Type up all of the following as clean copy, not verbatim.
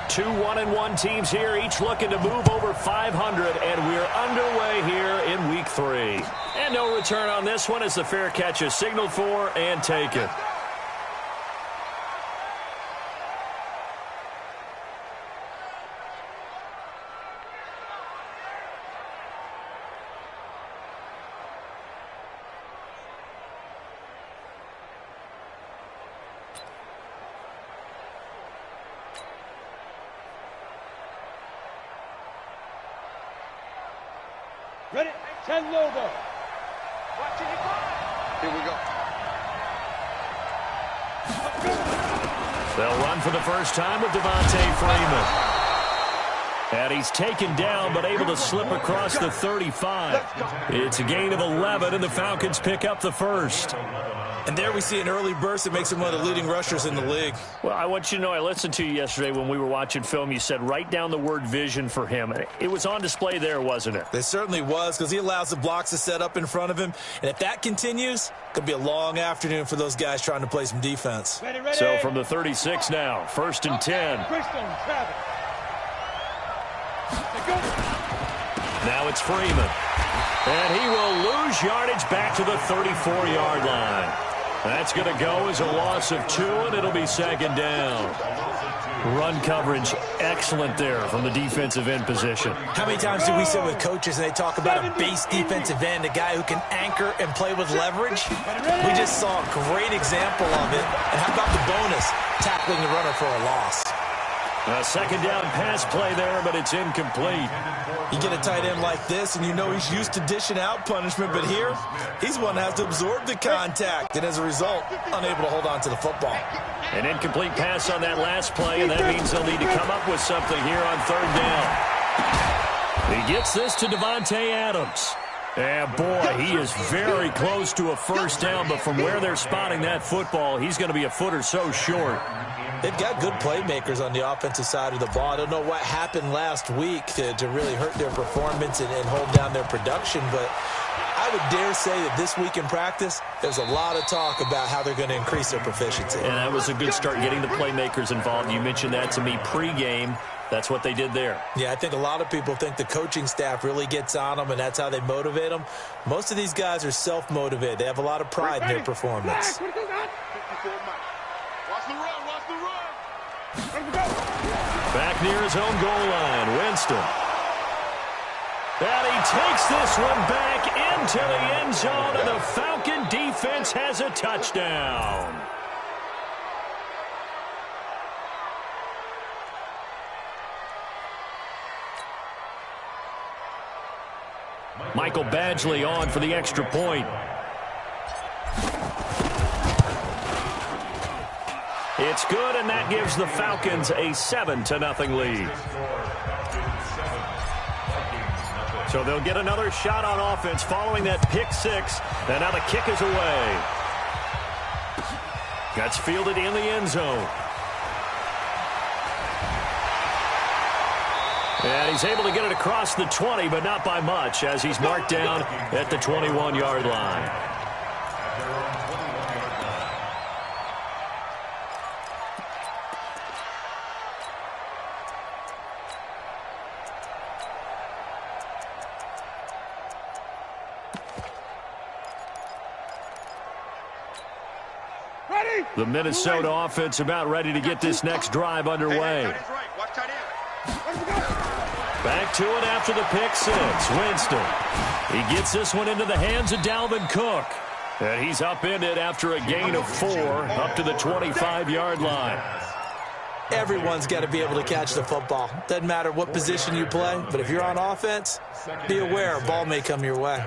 Two 1-1 teams here, each looking to move over 500, and we're underway here in Week 3. And no return on this one as the fair catch is signaled for and taken. Ready? 10 logo. Watching it go. Here we go. They'll run for the first time with Devontae Freeman. And he's taken down but able to slip across the 35. It's a gain of 11, and the Falcons pick up the first. And there we see an early burst that makes him one of the leading rushers in the league. Well, I want you to know, I listened to you yesterday when we were watching film. You said write down the word vision for him. It was on display there, wasn't it? It certainly was, because he allows the blocks to set up in front of him. And if that continues, it could be a long afternoon for those guys trying to play some defense. Ready, ready. So from the 36 now, 1st and 10. Travis. Now it's Freeman. And he will lose yardage back to the 34-yard line. That's going to go as a loss of 2, and it'll be 2nd down. Run coverage excellent there from the defensive end position. How many times do we sit with coaches and they talk about a base defensive end, a guy who can anchor and play with leverage? We just saw a great example of it. And how about the bonus? Tackling the runner for a loss. A 2nd down pass play there, but it's incomplete. You get a tight end like this, and you know he's used to dishing out punishment, but here, he's one that has to absorb the contact, and as a result, unable to hold on to the football. An incomplete pass on that last play, and that means they'll need to come up with something here on 3rd down. He gets this to Davante Adams. And, boy, he is very close to a 1st down, but from where they're spotting that football, he's going to be a foot or so short. They've got good playmakers on the offensive side of the ball. I don't know what happened last week to really hurt their performance and hold down their production, but I would dare say that this week in practice, there's a lot of talk about how they're going to increase their proficiency. And that was a good start, getting the playmakers involved. You mentioned that to me pregame. That's what they did there. Yeah, I think a lot of people think the coaching staff really gets on them, and that's how they motivate them. Most of these guys are self-motivated. They have a lot of pride in their performance. Back near his own goal line, Winston. And he takes this one back into the end zone, and the Falcon defense has a touchdown. Michael Badgley on for the extra point. It's good, and that gives the Falcons a 7-0 lead. So they'll get another shot on offense following that pick 6, and now the kick is away. That's fielded in the end zone. And he's able to get it across the 20, but not by much, as he's marked down at the 21-yard line. The Minnesota offense about ready to get this next drive underway. Back to it after the pick 6. Winston. He gets this one into the hands of Dalvin Cook. And he's upended after a gain of 4 up to the 25-yard line. Everyone's got to be able to catch the football. Doesn't matter what position you play, but if you're on offense, be aware a ball may come your way.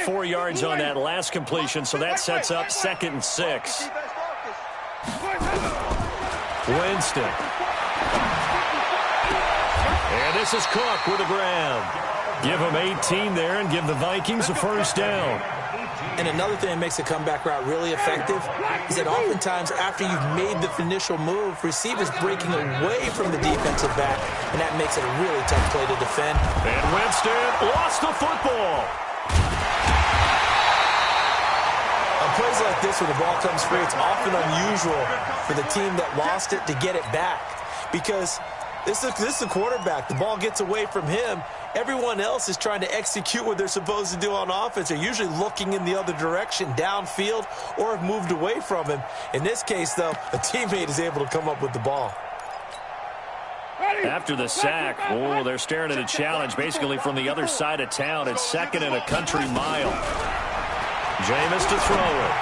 4 yards on that last completion, so that sets up 2nd and 6. Winston. And this is Cook with a grab. Give him 18 there and give the Vikings a 1st down. And another thing that makes a comeback route really effective is that oftentimes after you've made the initial move, receivers breaking away from the defensive back, and that makes it a really tough play to defend. And Winston lost the football. A play plays like this where the ball comes free, it's often unusual for the team that lost it to get it back because this is the quarterback. The ball gets away from him. Everyone else is trying to execute what they're supposed to do on offense. They're usually looking in the other direction, downfield, or have moved away from him. In this case, though, a teammate is able to come up with the ball. After the sack, they're staring at a challenge basically from the other side of town. It's 2nd and a country mile. Jameis to throw it.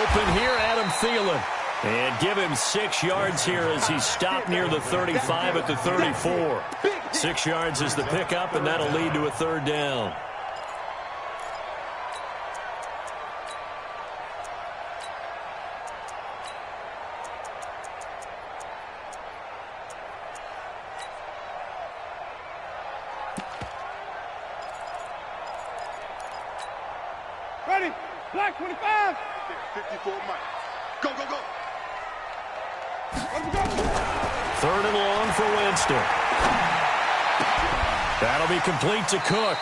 Open here, Adam Thielen. And give him 6 yards here as he's stopped near the 35 at the 34. 6 yards is the pickup, and that'll lead to a 3rd down. Ready, black 25. 54, Mike. Go, go, go. 3rd and long for Winston. That'll be complete to Cook.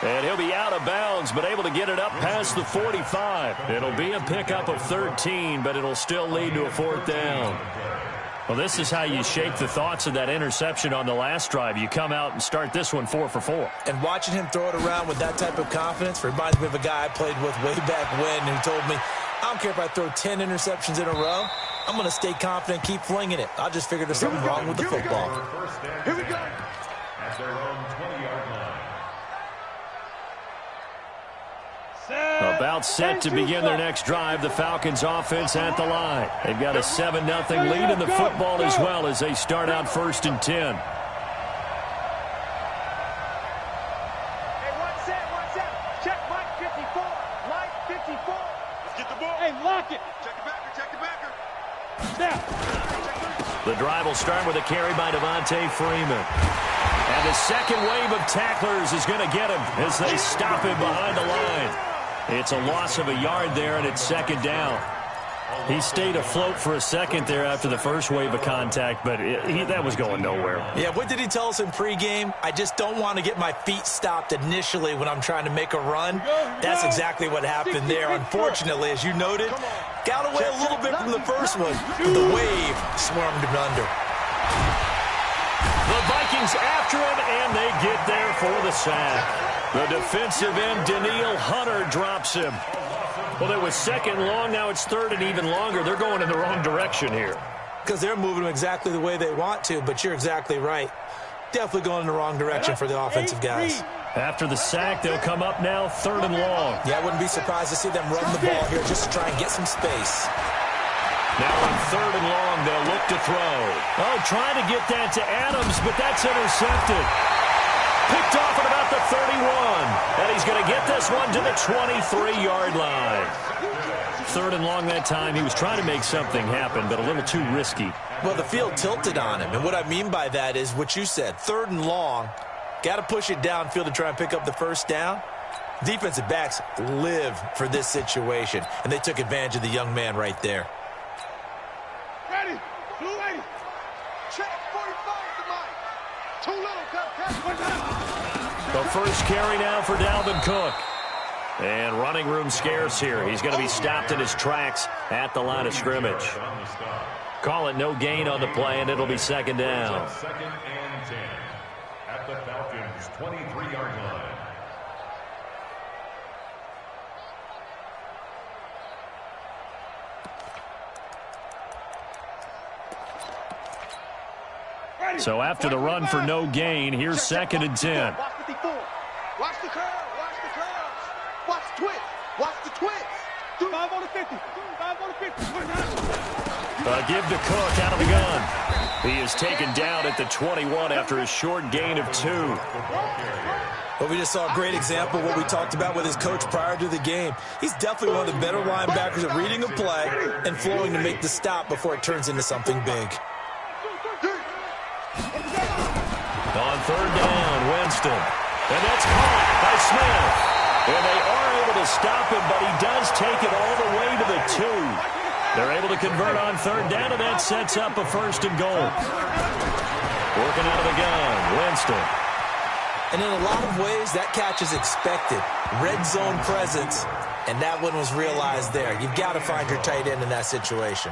And he'll be out of bounds, but able to get it up past the 45. It'll be a pickup of 13, but it'll still lead to a 4th down. Well, this is how you shape the thoughts of that interception on the last drive. You come out and start this one 4 for 4. And watching him throw it around with that type of confidence reminds me of a guy I played with way back when who told me, I don't care if I throw 10 interceptions in a row. I'm going to stay confident, keep flinging it. I just figured there's something wrong with the football. Here we go. At their own 20-yard line. About set to begin their next drive. The Falcons offense at the line. They've got a 7-0 lead in the football as well as they start out 1st and 10. Hey, one set. Check Mike 54. Mike 54. Let's get the ball. Hey, lock it. Check the backer, check the backer. Snap. The drive will start with a carry by Devontae Freeman. And the second wave of tacklers is going to get him as they stop him behind the line. It's a loss of a yard there, and it's 2nd down. He stayed afloat for a second there after the first wave of contact, but that was going nowhere. Yeah, what did he tell us in pregame? I just don't want to get my feet stopped initially when I'm trying to make a run. That's exactly what happened there. Unfortunately, as you noted, got away a little bit from the first one, but the wave swarmed him under. The Vikings after him, and they get there for the sack. The defensive end, Danielle Hunter, drops him. Well, it was 2nd long. Now it's 3rd and even longer. They're going in the wrong direction here. Because they're moving them exactly the way they want to, but you're exactly right. Definitely going in the wrong direction for the offensive guys. After the sack, they'll come up now 3rd and long. Yeah, I wouldn't be surprised to see them run the ball here just to try and get some space. Now on 3rd and long, they'll look to throw. Trying to get that to Adams, but that's intercepted. Picked off at about the 31. And he's going to get this one to the 23-yard line. 3rd and long that time. He was trying to make something happen, but a little too risky. Well, the field tilted on him. And what I mean by that is what you said. 3rd and long. Got to push it downfield to try and pick up the 1st down. Defensive backs live for this situation. And they took advantage of the young man right there. Ready, blue 80. Check 45 to Mike. Too little, got to catch. The first carry now for Dalvin Cook. And running room scarce here. He's going to be stopped in his tracks at the line of scrimmage. Call it no gain on the play, and it'll be 2nd down. 2nd and 10 at the Falcons' 23-yard line. So after the run for no gain, here's 2nd and 10. Watch 54. Watch the curve. Watch the curve. Watch the twist. Watch the twist. 5 on the 50. 5 on the 50. Give to Cook out of the gun. He is taken down at the 21 after a short gain of 2. Well, we just saw a great example of what we talked about with his coach prior to the game. He's definitely one of the better linebackers at reading a play and flowing to make the stop before it turns into something big. On 3rd down, Winston. And that's caught by Smith. And they are able to stop him, but he does take it all the way to the 2. They're able to convert on 3rd down, and that sets up a 1st and goal. Working out of the gun, Winston. And in a lot of ways, that catch is expected. Red zone presence, and that one was realized there. You've got to find your tight end in that situation.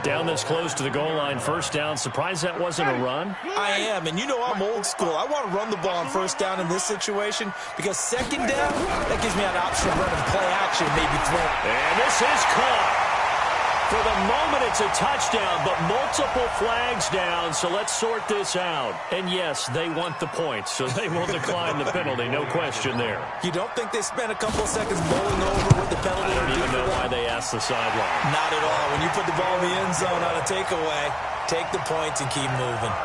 Down this close to the goal line, first down. Surprised that wasn't a run? I am, and you know I'm old school. I want to run the ball on first down in this situation because second down, that gives me an option of running play action, maybe throw. And this is caught. For the moment, it's a touchdown, but multiple flags down, so let's sort this out. And yes, they want the points, so they will decline the penalty, no question there. You don't think they spent a couple of seconds mulling over what the penalty? I don't even know why they asked the sideline. Not at all. When you put the ball in the end zone on a takeaway, take the points and keep moving.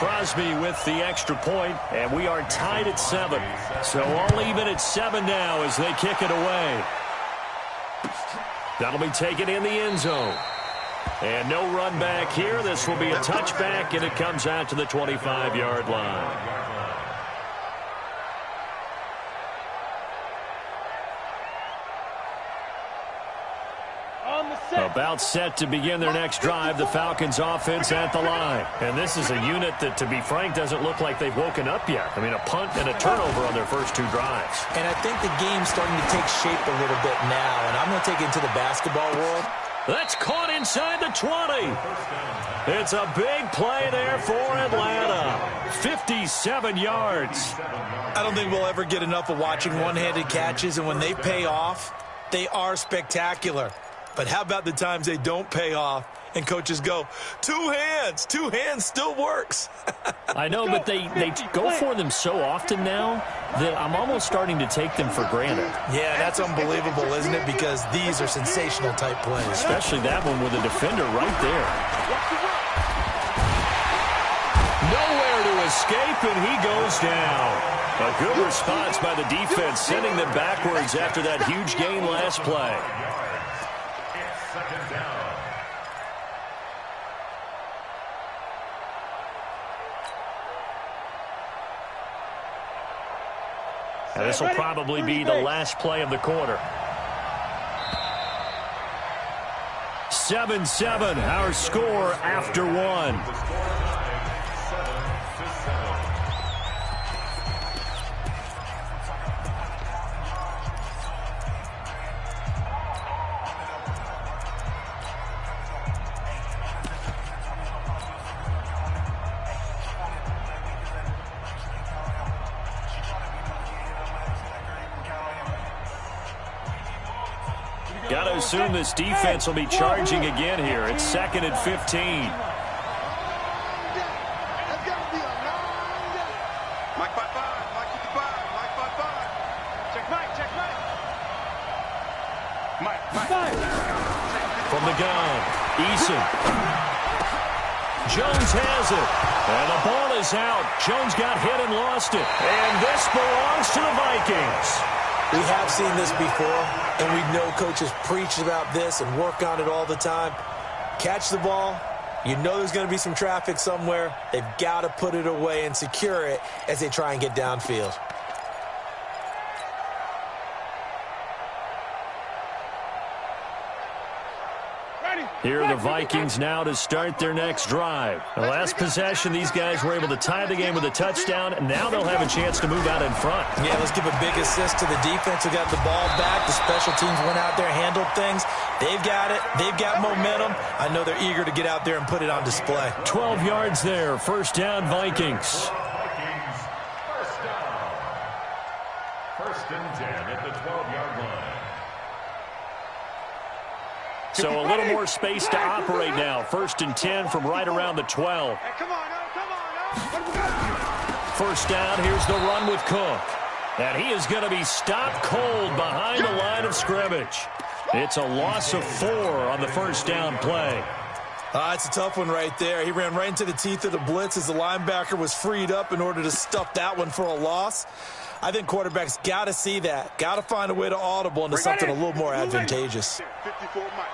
Crosby with the extra point, and we are tied at 7. So all even at 7 now as they kick it away. That'll be taken in the end zone. And no run back here. This will be a touchback, and it comes out to the 25-yard line. About set to begin their next drive, the Falcons offense at the line. And this is a unit that, to be frank, doesn't look like they've woken up yet. I mean, a punt and a turnover on their first 2 drives. And I think the game's starting to take shape a little bit now, and I'm going to take it into the basketball world. That's caught inside the 20. It's a big play there for Atlanta. 57 yards. I don't think we'll ever get enough of watching one-handed catches, and when they pay off, they are spectacular. But how about the times they don't pay off and coaches go, 2 hands still works. I know, but they go for them so often now that I'm almost starting to take them for granted. Yeah, that's unbelievable, isn't it? Because these are sensational type plays. Especially that one with a defender right there. Nowhere to escape, and he goes down. A good response by the defense, sending them backwards after that huge gain last play. And this will probably be the last play of the quarter. 7-7, our score after 1. Got to assume this defense will be charging again here. It's 2nd and 15. That's got to be a 9. Mike 5-5. Mike 55. Mike 5-5. Check Mike. Check Mike. Mike. From the gun, Eason. Jones has it. And the ball is out. Jones got hit and lost it. And this belongs to the Vikings. We have seen this before, and we know coaches preach about this and work on it all the time. Catch the ball. You know there's going to be some traffic somewhere. They've got to put it away and secure it as they try and get downfield. Here are the Vikings now to start their next drive. The last possession, these guys were able to tie the game with a touchdown, and now they'll have a chance to move out in front. Yeah, let's give a big assist to the defense who got the ball back. The special teams went out there, handled things. They've got it. They've got momentum. I know they're eager to get out there and put it on display. 12 yards there. First down, Vikings. First and 10 at the 12-yard line. So a little more space to operate now. 1st and 10 from right around the 12. Hey, come on, now. First down, here's the run with Cook. And he is going to be stopped cold behind the line of scrimmage. It's a loss of 4 on the first down play. It's a tough one right there. He ran right into the teeth of the blitz as the linebacker was freed up in order to stuff that one for a loss. I think quarterbacks got to see that. Got to find a way to audible into something a little more advantageous. 54 Mike.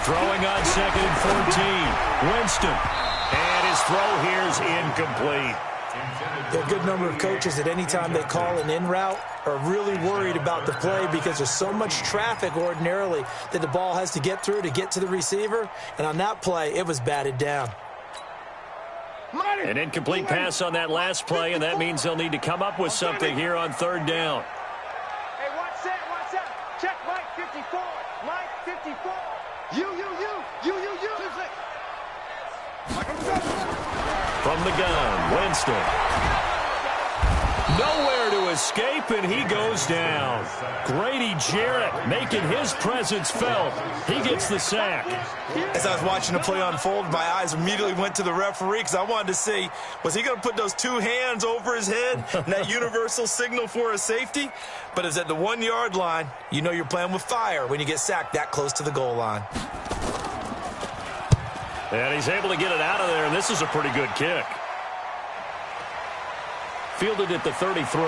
Throwing on 2nd and 14. Winston. And his throw here is incomplete. There are a good number of coaches at any time they call an in route are really worried about the play because there's so much traffic ordinarily that the ball has to get through to get to the receiver. And on that play, it was batted down. An incomplete pass on that last play, and that means they'll need to come up with something here on third down. Hey, watch that. Check Mike 54. Mike 54. You. From the gun, Winston. Nowhere to escape, and he goes down. Grady Jarrett making his presence felt. He gets the sack. As I was watching the play unfold, my eyes immediately went to the referee because I wanted to see, was he going to put those two hands over his head and that universal signal for a safety? But it's at the 1 yard line. You know you're playing with fire when you get sacked that close to the goal line. And he's able to get it out of there, and this is a pretty good kick. Fielded at the 33.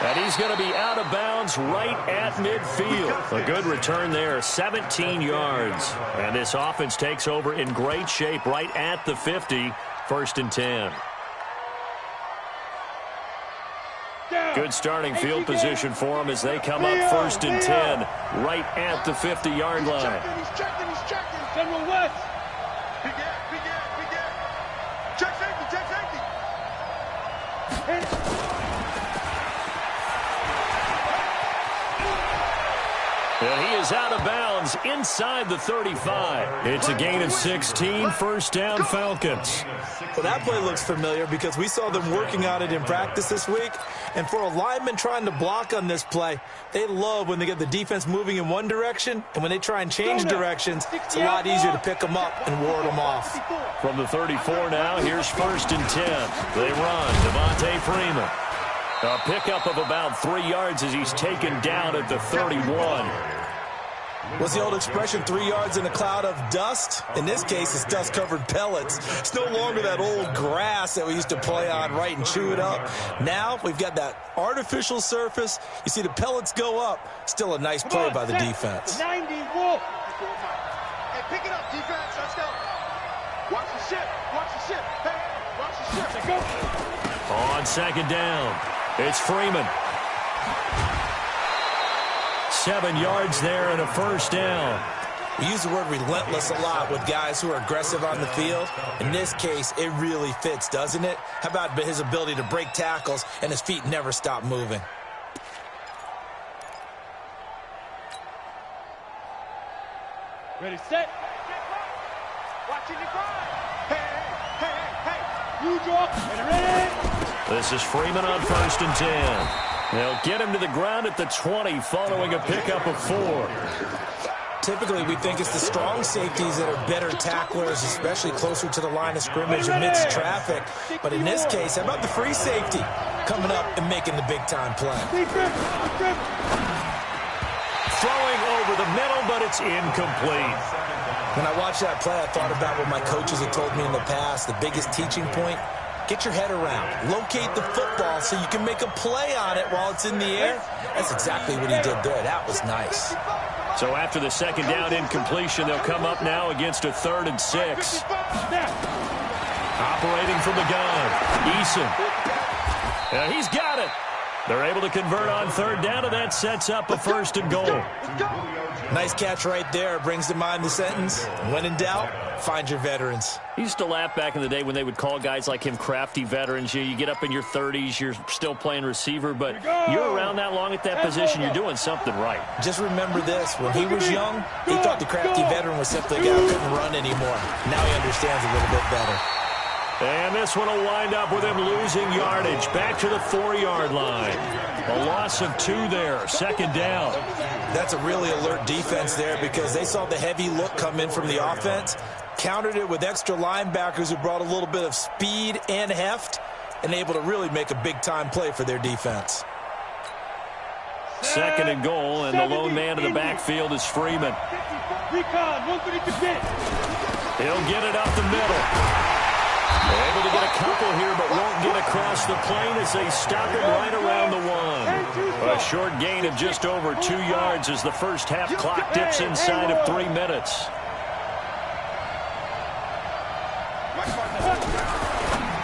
And he's going to be out of bounds right at midfield. A good return there, 17 yards. And this offense takes over in great shape right at the 50, 1st and 10. Good starting field position for them as they come up 1st and 10 right at the 50-yard line. He's checking. General West. Big Check safety. And he is out of bounds inside the 35. It's a gain of 16, 1st down Falcons. Well, that play looks familiar because we saw them working on it in practice this week. And for a lineman trying to block on this play, they love when they get the defense moving in one direction. And when they try and change directions, it's a lot easier to pick them up and ward them off. From the 34 now, here's 1st and 10. They run. Devontae Freeman. A pickup of about 3 yards as he's taken down at the 31. What's the old expression, 3 yards in a cloud of dust? In this case, it's dust-covered pellets. It's no longer that old grass that we used to play on, right, and chew it up. Now we've got that artificial surface. You see the pellets go up. Still a nice play by the defense. 90 Wolf. Hey, pick it up, defense. Let's go. Watch the ship. Hey, watch the ship. Go. On 2nd down, it's Freeman. 7 yards there and a 1st down. We use the word relentless a lot with guys who are aggressive on the field. In this case, it really fits, doesn't it? How about his ability to break tackles and his feet never stop moving? Ready, set. Watching the grind. Hey. You drop and ready. This is Freeman on 1st and 10. They'll get him to the ground at the 20 following a pickup of 4. Typically, we think it's the strong safeties that are better tacklers, especially closer to the line of scrimmage amidst traffic. But in this case, how about the free safety coming up and making the big-time play? Throwing over the middle, but it's incomplete. When I watched that play, I thought about what my coaches had told me in the past. The biggest teaching point, get your head around. Locate the football so you can make a play on it while it's in the air. That's exactly what he did there. That was nice. So after the 2nd down incompletion, they'll come up now against a 3rd and 6. Operating from the gun, Eason. And he's got it. They're able to convert on 3rd down, and that sets up a 1st and goal. Nice catch right there. Brings to mind the sentence, when in doubt, find your veterans. I used to laugh back in the day when they would call guys like him crafty veterans. You get up in your 30s, you're still playing receiver, but you're around that long at that position, you're doing something right. Just remember this. When he was young, he thought the crafty veteran was simply a guy who couldn't run anymore. Now he understands a little bit better. And this one will wind up with him losing yardage back to the 4-yard line. A loss of 2 there, 2nd down. That's a really alert defense there because they saw the heavy look come in from the offense, countered it with extra linebackers who brought a little bit of speed and heft, and able to really make a big-time play for their defense. 2nd and goal, and the lone man in the backfield is Freeman. He'll get it up the middle. Able to get a couple here, but won't get across the plane as they stop him right around the 1. A short gain of just over 2 yards as the first half clock dips inside of 3 minutes.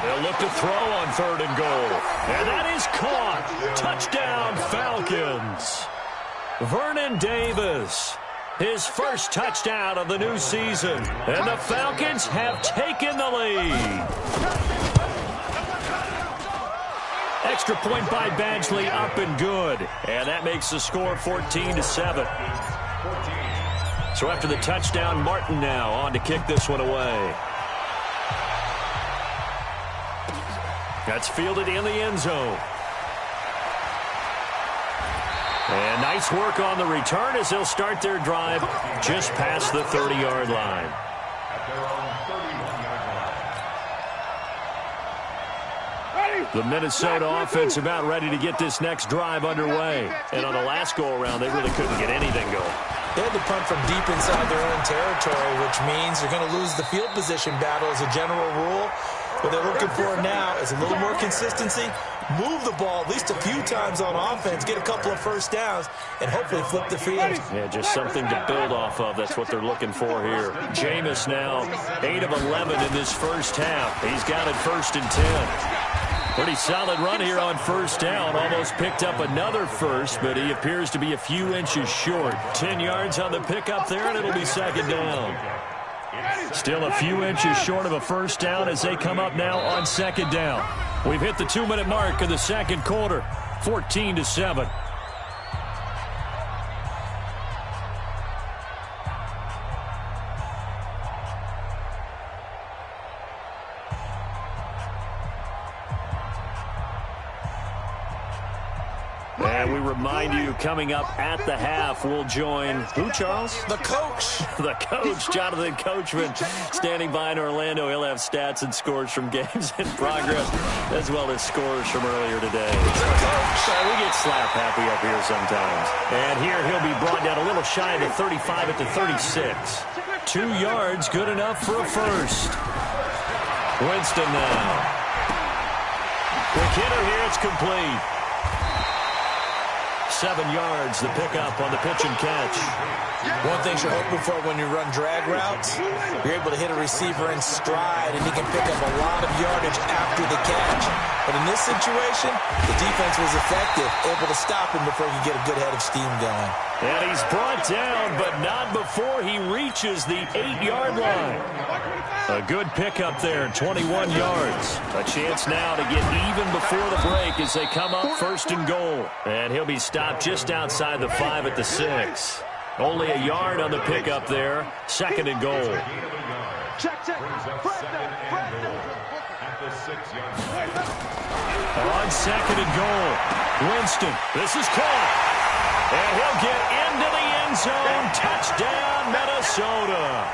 They'll look to throw on 3rd and goal. And that is caught. Touchdown, Falcons. Vernon Davis. His first touchdown of the new season. And the Falcons have taken the lead. Extra point by Badgley, up and good. And that makes the score 14-7. So after the touchdown, Martin now on to kick this one away. That's fielded in the end zone. And nice work on the return as they'll start their drive just past the 30-yard line. The Minnesota offense about ready to get this next drive underway. And on the last go-around, they really couldn't get anything going. They had to punt from deep inside their own territory, which means they're going to lose the field position battle as a general rule. What they're looking for now is a little more consistency, move the ball at least a few times on offense, get a couple of first downs, and hopefully flip the field. Yeah, just something to build off of. That's what they're looking for here. Jameis now 8 of 11 in this first half. He's got it 1st and 10. Pretty solid run here on first down. Almost picked up another first, but he appears to be a few inches short. 10 yards on the pickup there, and it'll be 2nd down. Still a few inches short of a first down as they come up now on 2nd down. We've hit the 2-minute mark of the second quarter, 14-7. And we remind you, coming up at the half, we'll join who, Charles? The coach. The coach, Jonathan Coachman, standing by in Orlando. He'll have stats and scores from games in progress, as well as scores from earlier today. We get slap happy up here sometimes. And here he'll be brought down a little shy of the 35 at the 36. 2 yards, good enough for a first. Winston now. Quick hitter here, it's complete. 7 yards, the pickup on the pitch and catch. One thing you're hoping for when you run drag routes, you're able to hit a receiver in stride, and he can pick up a lot of yardage after the catch. But in this situation, the defense was effective, able to stop him before he could get a good head of steam going. And he's brought down, but not before he reaches the 8-yard line. A good pickup there, 21 yards. A chance now to get even before the break as they come up 1st and goal. And he'll be stopped just outside the 5 at the 6. Only a yard on the pickup there, 2nd and goal. On 2nd and goal, Winston, this is caught. And he'll get into the end zone. Touchdown, Minnesota.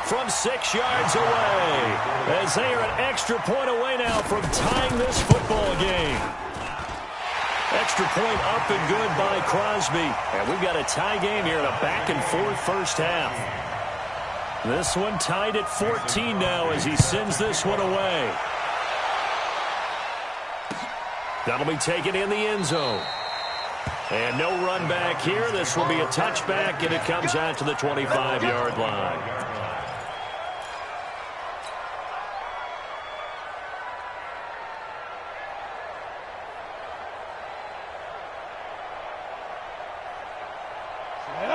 From 6 yards away, as they are an extra point away now from tying this football game. Extra point up and good by Crosby. And we've got a tie game here in a back-and-forth first half. This one tied at 14 now as he sends this one away. That'll be taken in the end zone. And no run back here. This will be a touchback, and it comes out to the 25-yard line.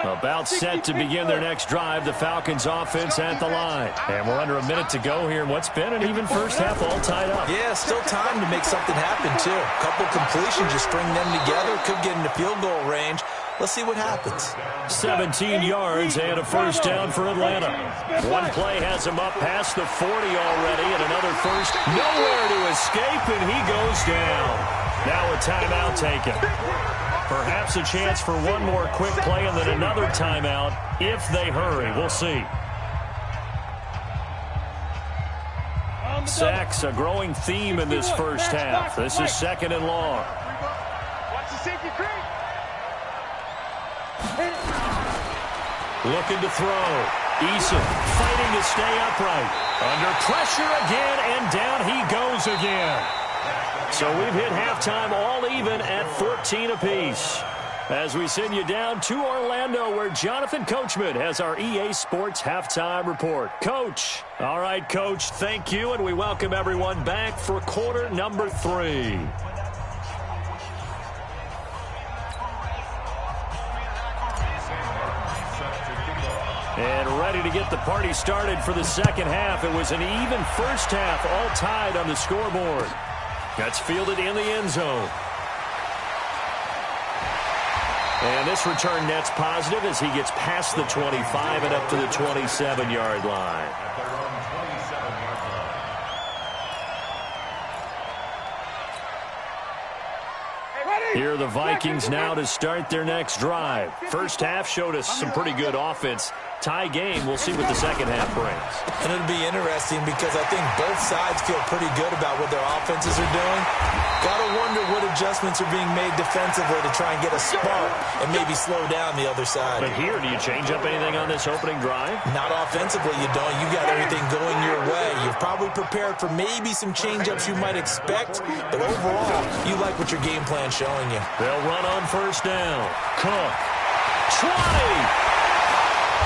About set to begin their next drive, the Falcons offense at the line. And we're under a minute to go here in what's been an even first half, all tied up. Yeah, still time to make something happen, too. A couple completions, just string them together, could get into field goal range. Let's see what happens. 17 yards and a first down for Atlanta. One play has him up past the 40 already, and another first. Nowhere to escape, and he goes down. Now a timeout taken. Perhaps a chance for one more quick play and then another timeout if they hurry. We'll see. Sacks, a growing theme in this first half. This is 2nd and long. Watch the safety creep. Looking to throw. Eason fighting to stay upright. Under pressure again, and down he goes again. So we've hit halftime all even at 14 apiece. As we send you down to Orlando, where Jonathan Coachman has our EA Sports Halftime Report. Coach. All right, Coach, thank you, and we welcome everyone back for quarter number 3. And ready to get the party started for the second half. It was an even first half, all tied on the scoreboard. That's fielded in the end zone. And this return net's positive as he gets past the 25 and up to the 27-yard line. Here are the Vikings now to start their next drive. First half showed us some pretty good offense. Tie game. We'll see what the second half brings. And it'll be interesting because I think both sides feel pretty good about what their offenses are doing. Got to wonder what adjustments are being made defensively to try and get a spark and maybe slow down the other side. But here, do you change up anything on this opening drive? Not offensively, you don't. You got everything going your way. You're probably prepared for maybe some change-ups you might expect, but overall, you like what your game plan's showing you. They'll run on first down. Cook. 20!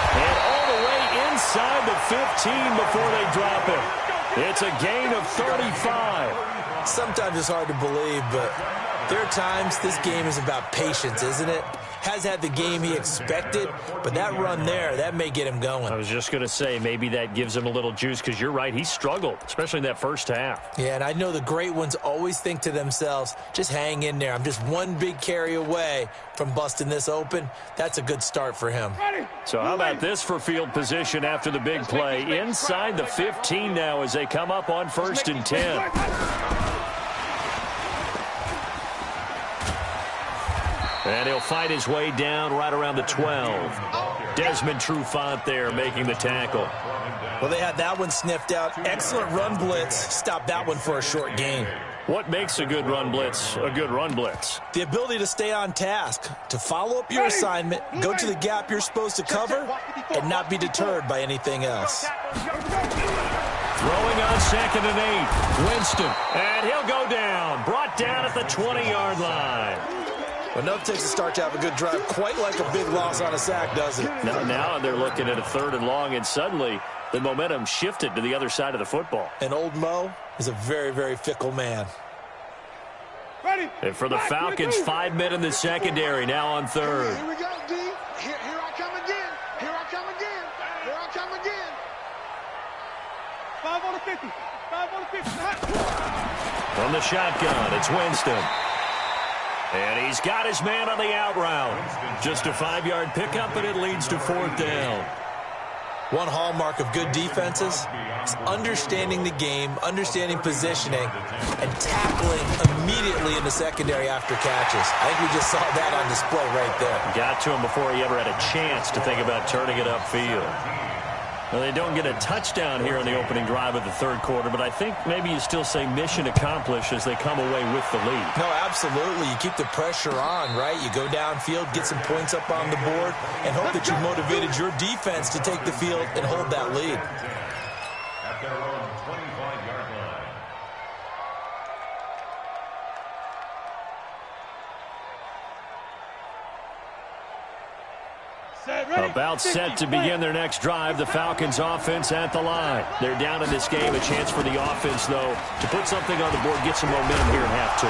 And all the way inside the 15 before they drop it. It's a gain of 35. Sometimes it's hard to believe, but there are times this game is about patience, isn't it? Has had the game he expected, but that run there, that may get him going. I was just going to say, maybe that gives him a little juice, because you're right, he struggled, especially in that first half. Yeah, and I know the great ones always think to themselves, just hang in there. I'm just one big carry away from busting this open. That's a good start for him. So how about this for field position after the big play? Inside the 15 now as they come up on 1st and 10. And he'll fight his way down right around the 12. Desmond Trufant there making the tackle. Well, they had that one sniffed out. Excellent run blitz. Stopped that one for a short gain. What makes a good run blitz a good run blitz? The ability to stay on task, to follow up your assignment, go to the gap you're supposed to cover, and not be deterred by anything else. Throwing on 2nd and 8. Winston. And he'll go down. Brought down at the 20-yard line. Well, no, it takes a start to have a good drive, quite like a big loss on a sack, does it? Now they're looking at a 3rd and long, and suddenly the momentum shifted to the other side of the football. And old Mo is a very, very fickle man. And for the Falcons, 5 men in the secondary, now on 3rd. Here we go, D. Here I come again. Here I come again. Here I come again. 5 on the 50. 5 on the 50. From the shotgun, it's Winston. And he's got his man on the out route. Just a 5-yard pickup, and it leads to 4th down. One hallmark of good defenses is understanding the game, understanding positioning, and tackling immediately in the secondary after catches. I think we just saw that on display right there. Got to him before he ever had a chance to think about turning it upfield. Well, they don't get a touchdown here in the opening drive of the 3rd quarter, but I think maybe you still say mission accomplished as they come away with the lead. No, absolutely. You keep the pressure on, right? You go downfield, get some points up on the board, and hope that you motivated your defense to take the field and hold that lead. At their own 25-yard line. About set to begin their next drive, the Falcons offense at the line. They're down in this game. A chance for the offense, though, to put something on the board, get some momentum here in half 2.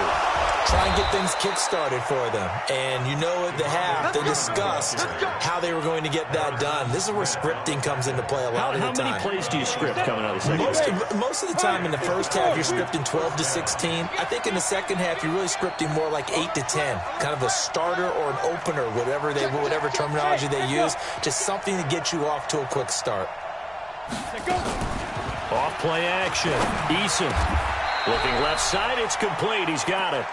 Try and get things kick-started for them. And you know at the half, they discussed how they were going to get that done. This is where scripting comes into play a lot of the time. How many plays do you script coming out of the second half? Most of the time in the first half, you're scripting 12 to 16. I think in the second half, you're really scripting more like 8 to 10. Kind of a starter or an opener, whatever terminology they use. Just something to get you off to a quick start. Off play action. Eason. Looking left side, it's complete. He's got it.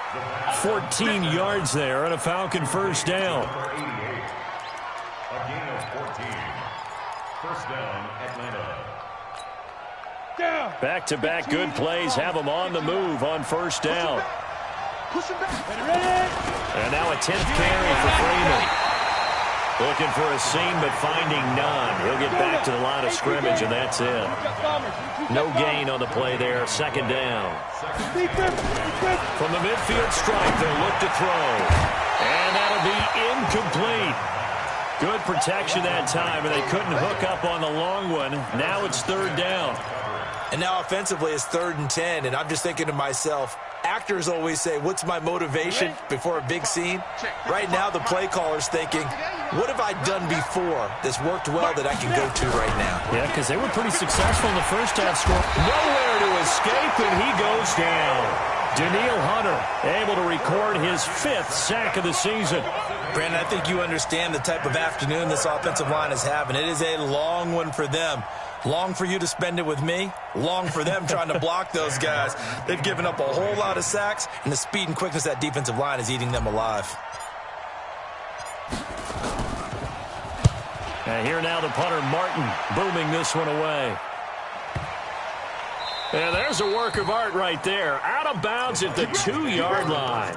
14 yards there and a Falcon first down. A gain of 14. First down, Atlanta. Back-to-back good plays have them on the move on first down. And now a 10th carry for Freeman. Looking for a seam, but finding none. He'll get back to the line of scrimmage, and that's it. No gain on the play there. 2nd down. From the midfield stripe, they'll look to throw. And that'll be incomplete. Good protection that time, and they couldn't hook up on the long one. Now it's third down. And now offensively it's 3rd and 10, and I'm just thinking to myself, actors always say, what's my motivation before a big scene? Right now the play caller's thinking, what have I done before that's worked well that I can go to right now? Yeah, because they were pretty successful in the first half score. Nowhere to escape, and he goes down. Danielle Hunter able to record his 5th sack of the season. Brandon, I think you understand the type of afternoon this offensive line is having. It is a long one for them. Long for you to spend it with me. Long for them trying to block those guys. They've given up a whole lot of sacks, and the speed and quickness of that defensive line is eating them alive. And here now the punter, Martin, booming this one away. And there's a work of art right there. Out of bounds at the 2-yard line.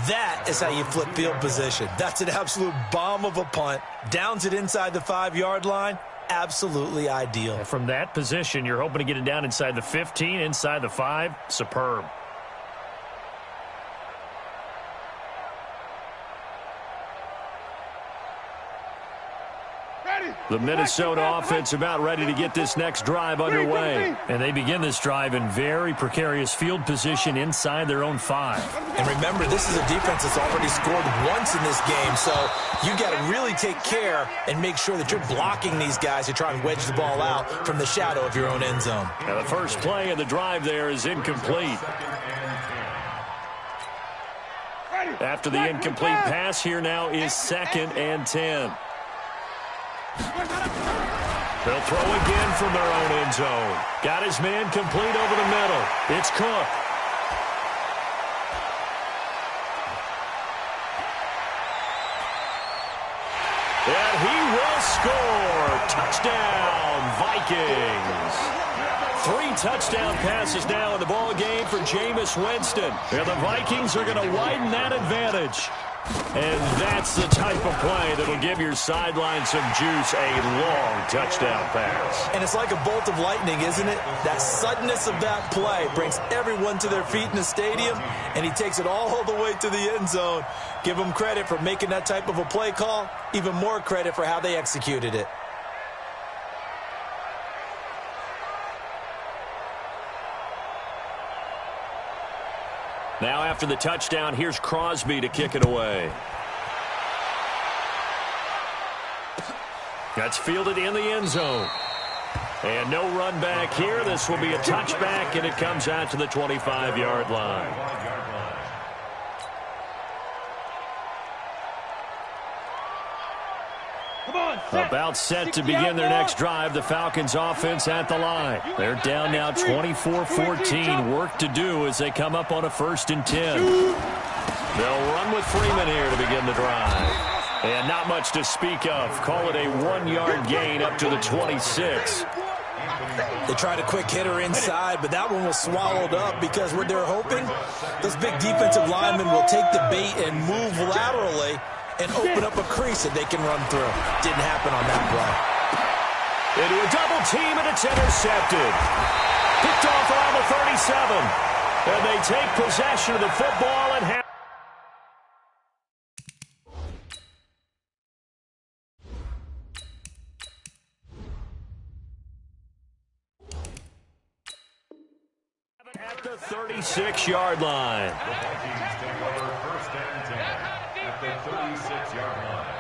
That is how you flip field position. That's an absolute bomb of a punt. Downs it inside the 5-yard line. Absolutely ideal. And from that position, you're hoping to get it down inside the 15, inside the 5. Superb. The Minnesota offense about ready to get this next drive underway. And they begin this drive in very precarious field position inside their own 5. And remember, this is a defense that's already scored once in this game, so you got to really take care and make sure that you're blocking these guys to try and wedge the ball out from the shadow of your own end zone. Now the first play of the drive there is incomplete. After the incomplete pass, here now is 2nd and 10. They'll throw again from their own end zone. Got his man complete over the middle. It's Cook. And he will score. Touchdown, Vikings. 3 touchdown passes now in the ball game for Jameis Winston. And the Vikings are going to widen that advantage. And that's the type of play that'll give your sideline some juice, a long touchdown pass. And it's like a bolt of lightning, isn't it? That suddenness of that play brings everyone to their feet in the stadium, and he takes it all the way to the end zone. Give him credit for making that type of a play call, even more credit for how they executed it. Now after the touchdown, here's Crosby to kick it away. That's fielded in the end zone. And no run back here. This will be a touchback, and it comes out to the 25-yard line. About set to begin their next drive. The Falcons offense at the line. They're down now 24-14. Work to do as they come up on a 1st and 10. They'll run with Freeman here to begin the drive. And not much to speak of. Call it a 1-yard gain up to the 26. They tried a quick hitter inside, but that one was swallowed up because what they're hoping, those big defensive linemen will take the bait and move laterally and open up a crease that they can run through. Didn't happen on that play. Into a double team, and it's intercepted. Picked off around the 37. And they take possession of the football and have. At the 36-yard line. The Vikings take over 1st and 10 at the 36-yard line.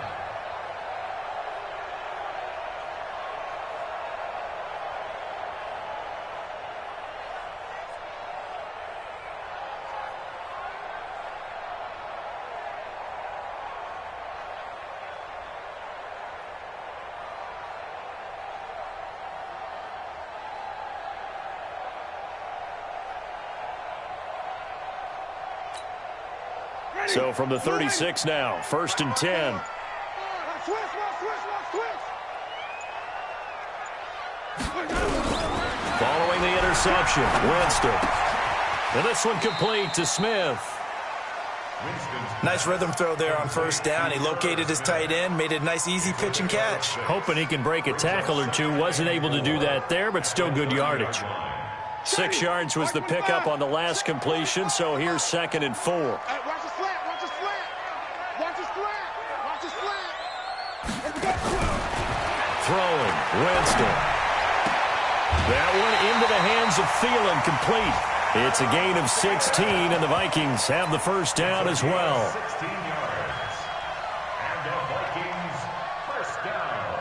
So from the 36 now, 1st and 10. Following the interception, Winston. And this one complete to Smith. Nice rhythm throw there on 1st down. He located his tight end, made it a nice easy pitch and catch. Hoping he can break a tackle or two. Wasn't able to do that there, but still good yardage. 6 yards was the pickup on the last completion, so here's 2nd and 4. throwing. Winston. That one into the hands of Thielen, complete. It's a gain of 16, and the Vikings have the first down as well. 16 yards. And the Vikings first down.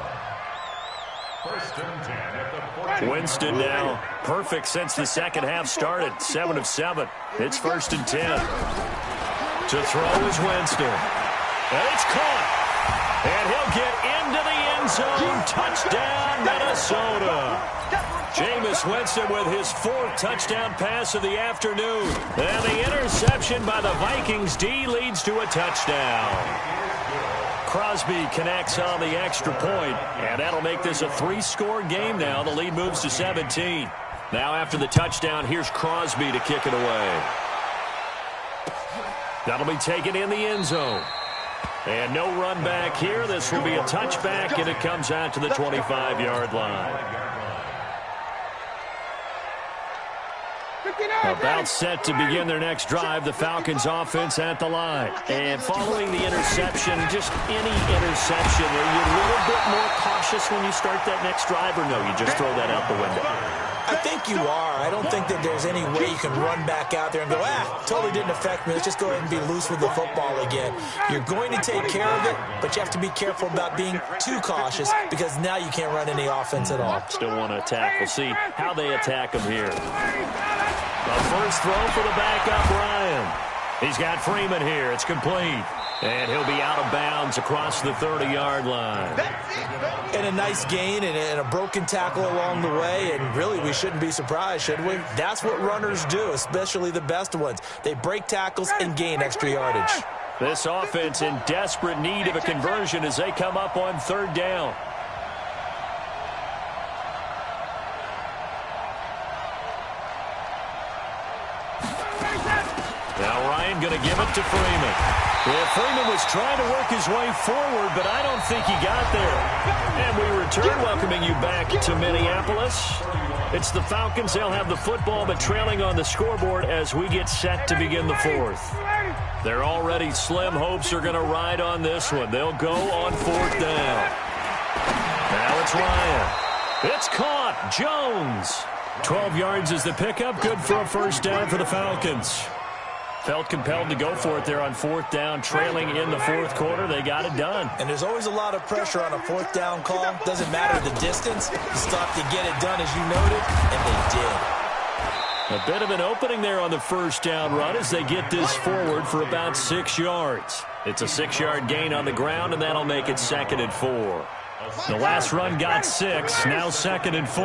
First and 10 at the 14. Winston now perfect since the second half started. 7 of 7. It's first and 10. To throw is Winston. And it's caught. And he'll get into the end zone. Touchdown, Minnesota. Jameis Winston with his 4th touchdown pass of the afternoon. And the interception by the Vikings D leads to a touchdown. Crosby connects on the extra point, and that'll make this a 3-score game now. The lead moves to 17. Now after the touchdown, here's Crosby to kick it away. That'll be taken in the end zone. And no run back here. This will be a touchback, and it comes out to the 25-yard line. About set to begin their next drive, the Falcons offense at the line. And following the interception, just any interception, are you a little bit more cautious when you start that next drive, or no, you just throw that out the window? I think you are. I don't think that there's any way you can run back out there and go, totally didn't affect me. Let's just go ahead and be loose with the football again. You're going to take care of it, but you have to be careful about being too cautious because now you can't run any offense at all. Still want to attack. We'll see how they attack them here. The first throw for the backup, Ryan. He's got Freeman here. It's complete. And he'll be out of bounds across the 30-yard line. And a nice gain and a broken tackle along the way. And really, we shouldn't be surprised, should we? That's what runners do, especially the best ones. They break tackles and gain extra yardage. This offense in desperate need of a conversion as they come up on 3rd down. Now Ryan going to give it to Freeman. Well, Freeman was trying to work his way forward, but I don't think he got there. And we return, welcoming you back to Minneapolis. It's the Falcons. They'll have the football, but trailing on the scoreboard as we get set to begin the 4th. Their already slim hopes are going to ride on this one. They'll go on 4th down. Now it's Ryan. It's caught. Jones. 12 yards is the pickup. Good for a first down for the Falcons. Felt compelled to go for it there on 4th down, trailing in the 4th quarter. They got it done. And there's always a lot of pressure on a 4th down call. Doesn't matter the distance. You still have to get it done, as you noted, and they did. A bit of an opening there on the first down run as they get this forward for about 6 yards. It's a 6-yard gain on the ground, and that'll make it 2nd and 4. The last run got 6, now 2nd and 4.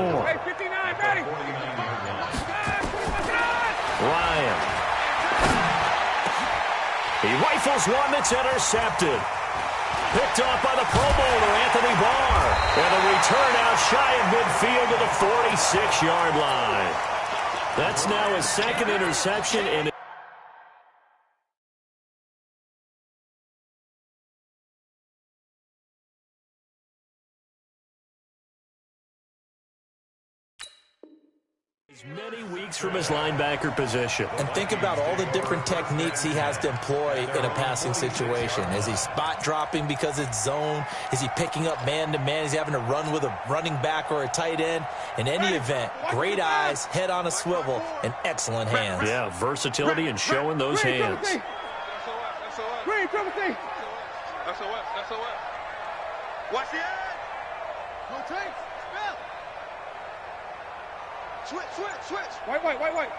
Ryan. He rifles one that's intercepted. Picked off by the Pro Bowler, Anthony Barr. And a return out shy of midfield to the 46-yard line. That's now his 2nd interception. And many weeks from his linebacker position. And think about all the different techniques he has to employ in a passing situation. Is he spot dropping because it's zone? Is he picking up man-to-man? Is he having to run with a running back or a tight end? In any event, great eyes, head on a swivel, and excellent hands. Yeah, versatility and showing those hands. Watch the end. No take. Switch. White.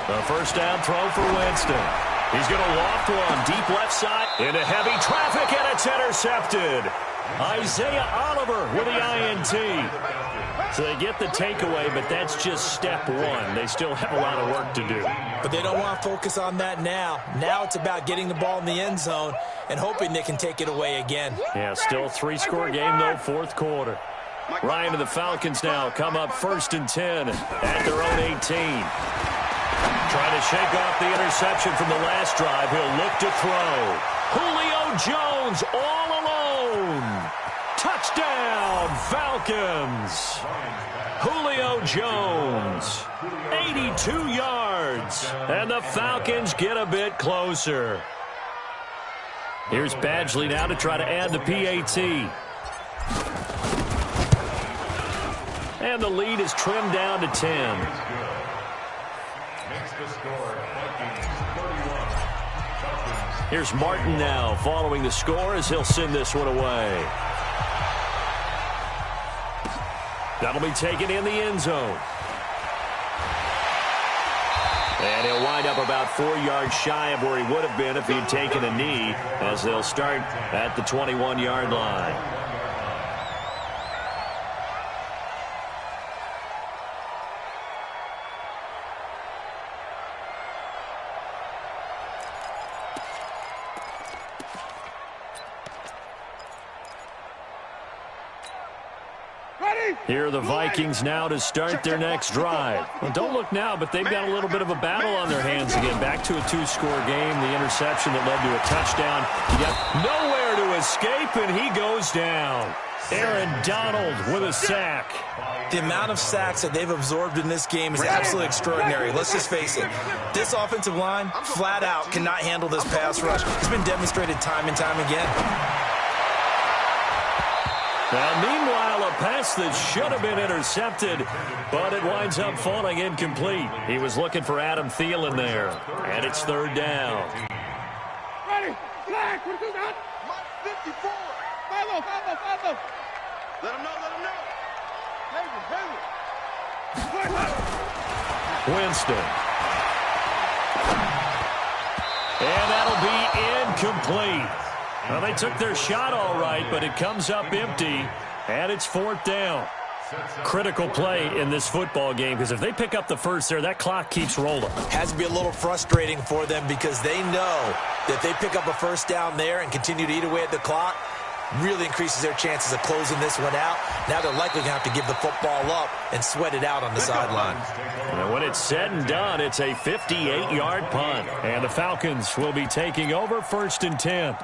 The first down throw for Winston. He's going to loft one deep left side into heavy traffic, and it's intercepted. Isaiah Oliver with the INT. So they get the takeaway, but that's just step one. They still have a lot of work to do. But they don't want to focus on that now. Now it's about getting the ball in the end zone and hoping they can take it away again. Yeah, still a 3-score game, though, 4th quarter. Ryan and the Falcons now come up 1st and 10 at their own 18. Trying to shake off the interception from the last drive. He'll look to throw. Julio Jones all alone. Touchdown, Falcons. Julio Jones, 82 yards. And the Falcons get a bit closer. Here's Badgley now to try to add the PAT. And the lead is trimmed down to 10. Makes the score Vikings 31. Falcons. Here's Martin now following the score as he'll send this one away. That'll be taken in the end zone. And he'll wind up about 4 yards shy of where he would have been if he'd taken a knee, as they'll start at the 21-yard line. Here are the Vikings now to start their next drive. Well, don't look now, but they've got a little bit of a battle on their hands again. Back to a 2-score game. The interception that led to a touchdown. He got nowhere to escape, and he goes down. Aaron Donald with a sack. The amount of sacks that they've absorbed in this game is absolutely extraordinary. Let's just face it. This offensive line, flat out, cannot handle this pass rush. It's been demonstrated time and time again. Now, meanwhile, a pass that should have been intercepted, but it winds up falling incomplete. He was looking for Adam Thielen there, and it's third down. Ready, flag, what is that? Mike 54. Follow. Let him know, let him know. Winston. And that'll be incomplete. Well, they took their shot all right, but it comes up empty, and it's fourth down. Critical play in this football game, because if they pick up the first there, that clock keeps rolling. Has to be a little frustrating for them because they know that they pick up a first down there and continue to eat away at the clock, really increases their chances of closing this one out. Now they're likely going to have to give the football up and sweat it out on the sideline. And when it's said and done, it's a 58-yard punt, and the Falcons will be taking over 1st and 10.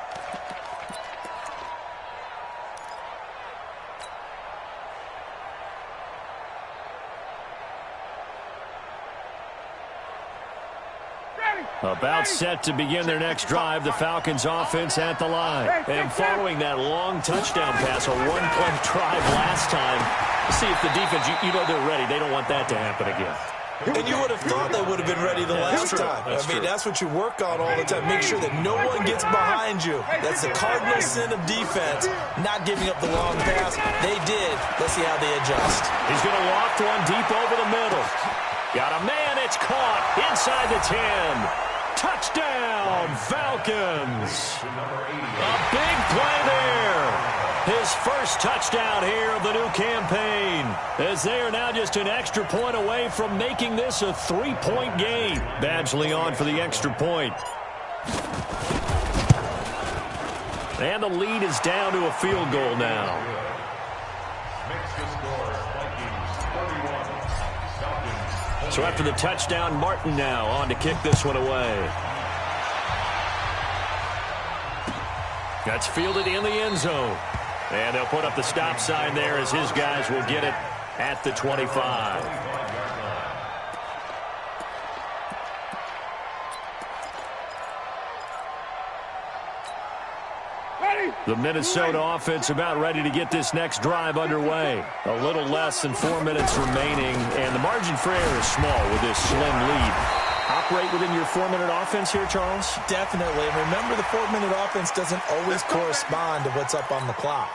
About set to begin their next drive, the Falcons offense at the line. And following that long touchdown pass, a one-play drive last time, see if the defense, you know they're ready. They don't want that to happen again. And you would have thought they would have been ready the last time. That's what you work on all the time. Make sure that no one gets behind you. That's the cardinal sin of defense, not giving up the long pass. They did. Let's see how they adjust. He's going to loft one deep over the middle. Got a man. It's caught inside the 10. Touchdown, Falcons. A big play there. His first touchdown here of the new campaign, as they are now just an extra point away from making this a 3-point game. Badgley on for the extra point. And the lead is down to a field goal now. Makes the score Vikings 31. Falcons. So after the touchdown, Martin now on to kick this one away. That's fielded in the end zone. And they'll put up the stop sign there as his guys will get it at the 25. The Minnesota offense about ready to get this next drive underway. A little less than 4 minutes remaining, and the margin for error is small with this slim lead. Operate within your 4-minute offense here, Charles? Definitely. And remember, the 4-minute offense doesn't always correspond to what's up on the clock.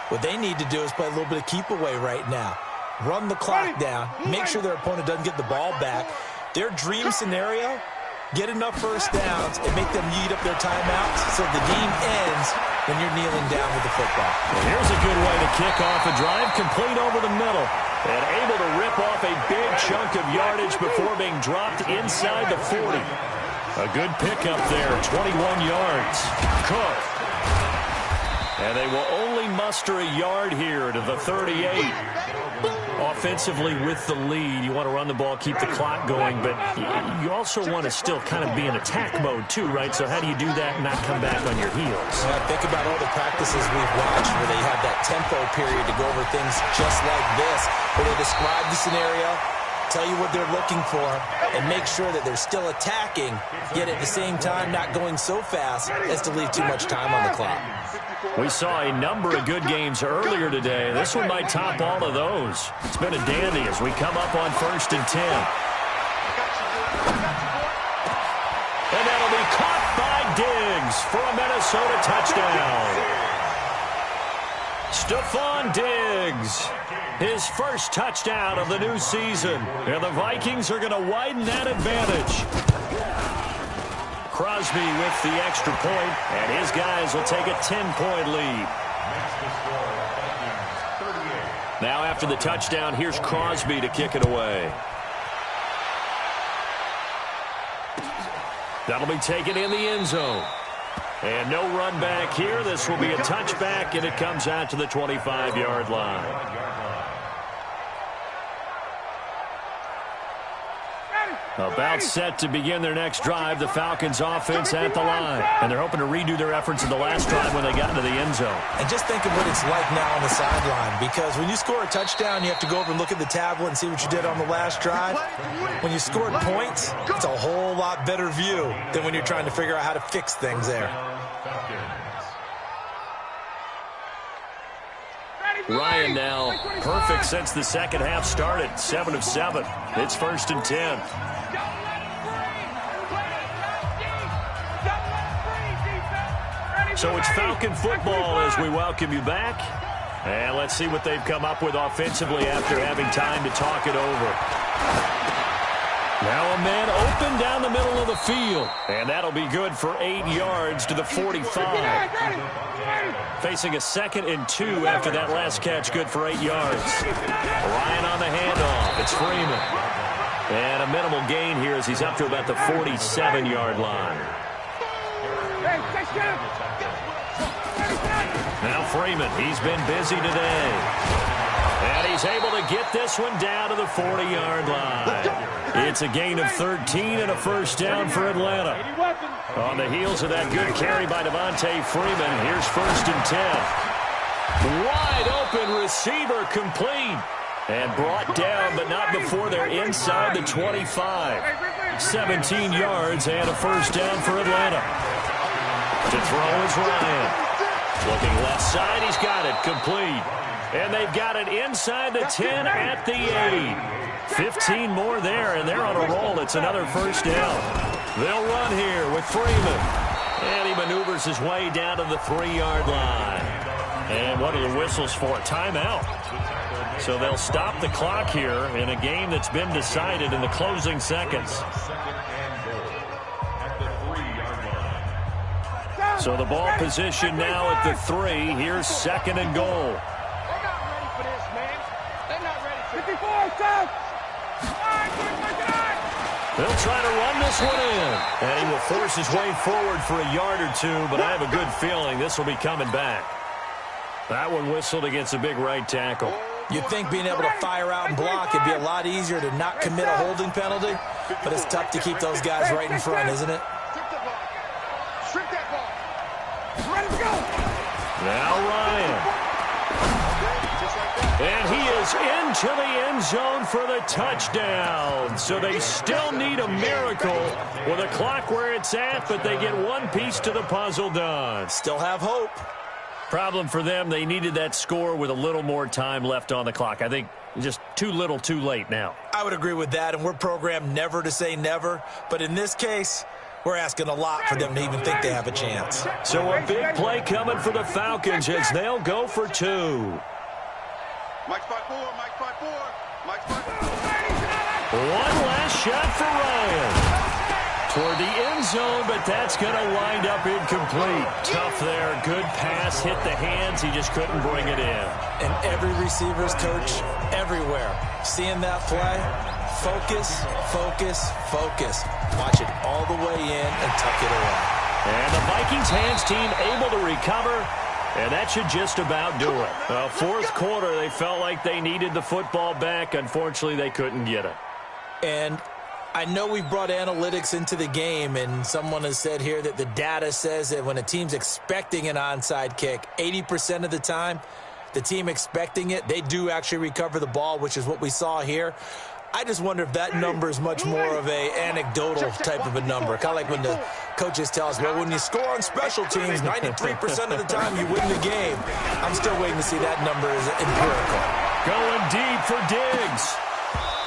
What they need to do is play a little bit of keep away right now. Run the clock down. Make sure their opponent doesn't get the ball back. Their dream scenario, get enough first downs and make them eat up their timeouts so the game ends when you're kneeling down with the football. Well, here's a good way to kick off a drive, complete over the middle, and able to rip off a big chunk of yardage before being dropped inside the 40. A good pickup there, 21 yards. Cook. And they will only muster a yard here to the 38. Offensively with the lead, you want to run the ball, keep the clock going, but you also want to still kind of be in attack mode too, right? So how do you do that and not come back on your heels? Yeah, think about all the practices we've watched where they have that tempo period to go over things just like this, where they describe the scenario, tell you what they're looking for, and make sure that they're still attacking, yet at the same time not going so fast as to leave too much time on the clock. We saw a number of good games earlier today. This one might top all of those. It's been a dandy as we come up on 1st and 10. And that'll be caught by Diggs for a Minnesota touchdown. Stephon Diggs, his first touchdown of the new season. And the Vikings are going to widen that advantage. Crosby with the extra point, and his guys will take a 10-point lead. Now after the touchdown, here's Crosby to kick it away. That'll be taken in the end zone. And no run back here. This will be a touchback, and it comes out to the 25-yard line. About set to begin their next drive, the Falcons offense at the line. And they're hoping to redo their efforts in the last drive when they got into the end zone. And just think of what it's like now on the sideline, because when you score a touchdown, you have to go over and look at the tablet and see what you did on the last drive. When you scored points, it's a whole lot better view than when you're trying to figure out how to fix things there. Ryan now perfect since the second half started. 7 of 7. It's 1st and 10. So it's Falcon football as we welcome you back. And let's see what they've come up with offensively after having time to talk it over. Now a man open down the middle of the field. And that'll be good for 8 yards to the 45. Facing a 2nd and 2 after that last catch, good for 8 yards. Ryan on the handoff. It's Freeman. And a minimal gain here as he's up to about the 47-yard line. Now Freeman, he's been busy today. And he's able to get this one down to the 40-yard line. It's a gain of 13 and a first down for Atlanta. On the heels of that good carry by Devontae Freeman, here's 1st and 10. Wide open receiver complete. And brought down, but not before they're inside the 25. 17 yards and a first down for Atlanta. To throw is Ryan. Looking left side, he's got it complete. And they've got it inside the 10 at the 8. 15 more there, and they're on a roll. It's another first down. They'll run here with Freeman. And he maneuvers his way down to the 3-yard line. And what are the whistles for? Timeout. So they'll stop the clock here in a game that's been decided in the closing seconds. So the ball position now at the 3. Here's 2nd and goal. They're not ready for this, man. They're not ready for 54, south. They'll try to run this one in. And he will force his way forward for a yard or 2, but I have a good feeling this will be coming back. That one whistled against a big right tackle. You'd think being able to fire out and block, it'd be a lot easier to not commit a holding penalty, but it's tough to keep those guys right in front, isn't it? Strip that ball. Ready to go. Now Ryan. And he is into the end zone for the touchdown. So they still need a miracle with a clock where it's at, but they get one piece to the puzzle done. Still have hope. Problem for them, they needed that score with a little more time left on the clock. I think just too little, too late now. I would agree with that, and we're programmed never to say never. But in this case, we're asking a lot for them to even think they have a chance. So a big play coming for the Falcons as they'll go for 2. Mike's 5-4, Mike's 5-4, Mike's 5-4. One last shot for Ryan. Toward the end zone, but that's going to wind up incomplete. Tough there. Good pass. Hit the hands. He just couldn't bring it in. And every receiver's coach everywhere. Seeing that play, focus, focus, focus. Watch it all the way in and tuck it away. And the Vikings hands team able to recover, and that should just about do it. Fourth quarter, they felt like they needed the football back. Unfortunately, they couldn't get it. And I know we've brought analytics into the game, and someone has said here that the data says that when a team's expecting an onside kick, 80% of the time, the team expecting it, they do actually recover the ball, which is what we saw here. I just wonder if that number is much more of a anecdotal type of a number. Kind of like when the coaches tell us, well, when you score on special teams, 93% of the time you win the game. I'm still waiting to see that number as empirical. Going deep for Diggs.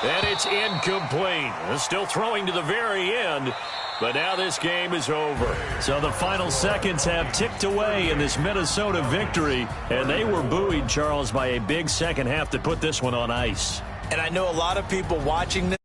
And it's incomplete. Still throwing to the very end. But now this game is over. So the final seconds have ticked away in this Minnesota victory. And they were buoyed, Charles, by a big second half to put this one on ice. And I know a lot of people watching this.